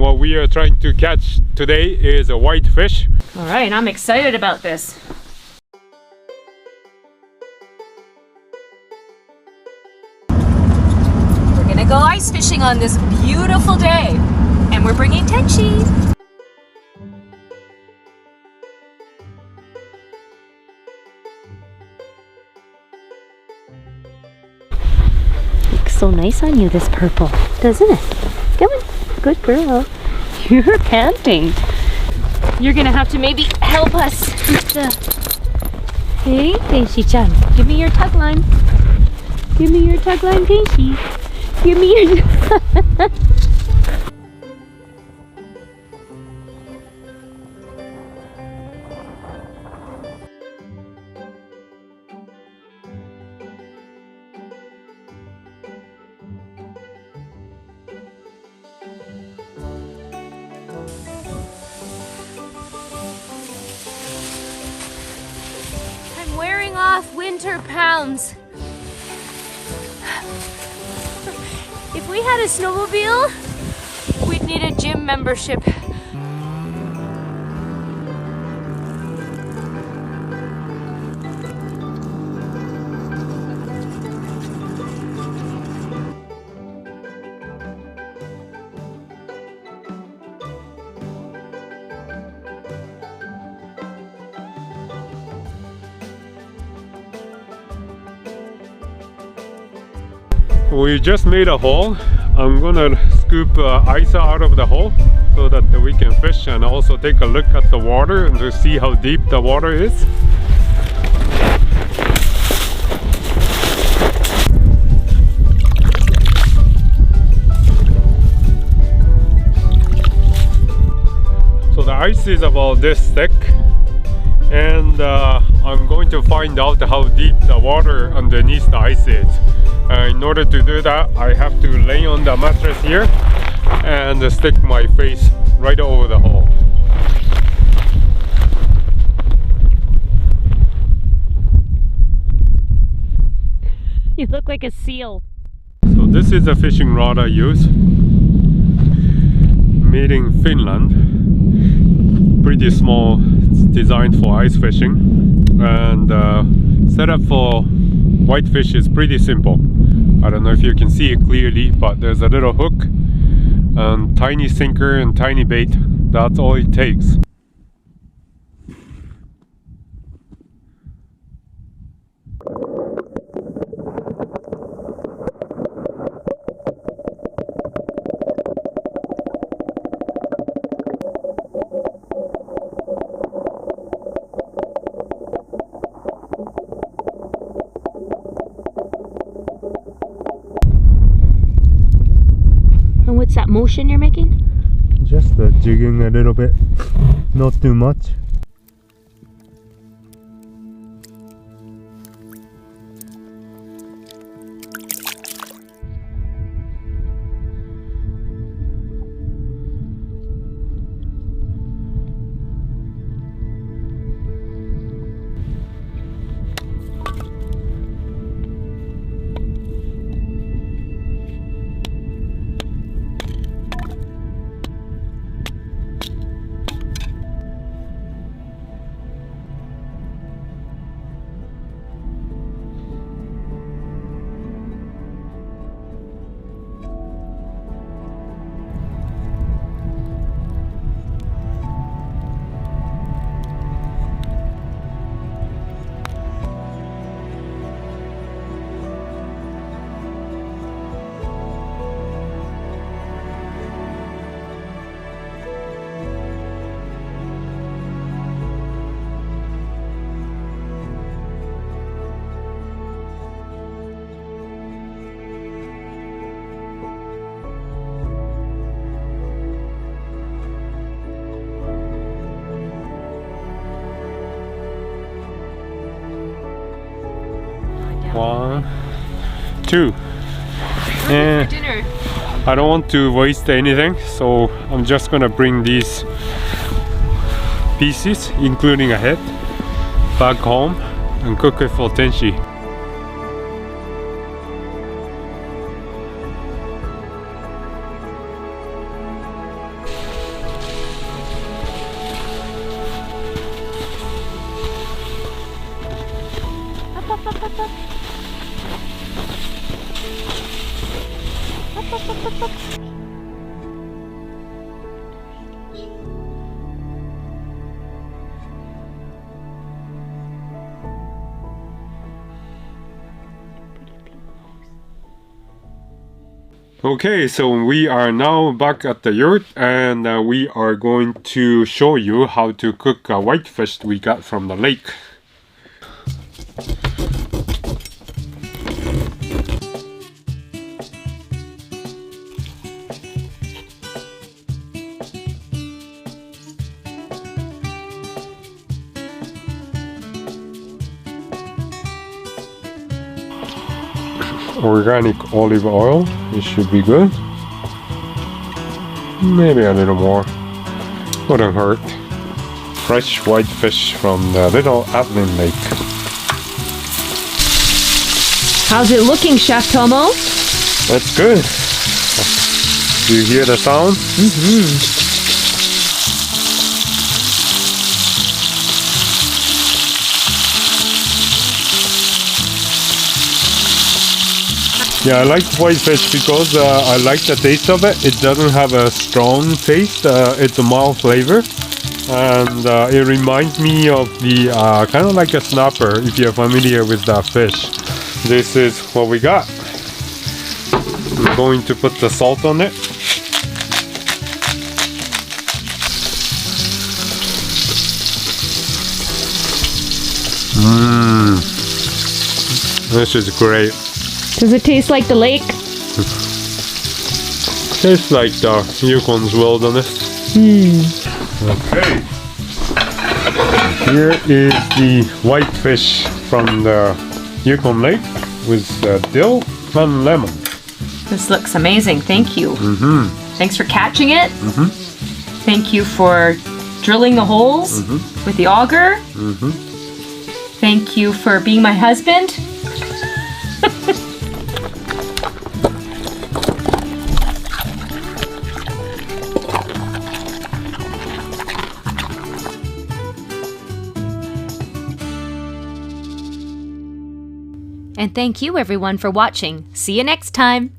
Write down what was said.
what we are trying to catch today is a whitefish. All right, I'm excited about this. We're gonna go ice fishing on this beautiful day, and we're bringing Tenchi. Looks so nice on you, this purple, doesn't it? Come on, good girl. You're panting. You're gonna have to maybe help us with the... Hey, Tenchi-chan, give me your tug line. Give me your tug line, Tenchi. Give me your... I'm wearing off winter pounds. If we had a snowmobile, we'd need a gym membership. We just made a hole. I'm gonna scoop ice out of the hole so that we can fish and also take a look at the water and to see how deep the water is. So the ice is about this thick, and I'm going to find out how deep the water underneath the ice is. In order to do that, I have to lay on the mattress here and stick my face right over the hole. You look like a seal. So this is a fishing rod I use, made in Finland. Pretty small, it's designed for ice fishing, and setup for whitefish is pretty simple. I don't know if you can see it clearly, but there's a little hook and tiny sinker and tiny bait. That's all it takes. What's that motion you're making? Just jigging a little bit, not too much. One, two. And Dinner. I don't want to waste anything, so I'm just gonna bring these pieces, including a head, back home and cook it for Tenchi. Okay, so we are now back at the yurt, and we are going to show you how to cook a whitefish we got from the lake. Organic olive oil, it should be good. Maybe a little more, wouldn't hurt. Fresh white fish from the little Atlin Lake. How's it looking, Chef Tomo? That's good. Do you hear the sound? Mm-hmm. Yeah, I like whitefish because I like the taste of it. It doesn't have a strong taste. It's a mild flavor, and it reminds me of the kind of like a snapper, if you're familiar with that fish. This is what we got. I'm going to put the salt on it. This is great. Does it taste like the lake? Tastes like the Yukon's wilderness. Okay. Here is the whitefish from the Yukon Lake with dill and lemon. This looks amazing. Thank you. Thanks for catching it. Thank you for drilling the holes with the auger. Thank you for being my husband. And thank you everyone for watching. See you next time.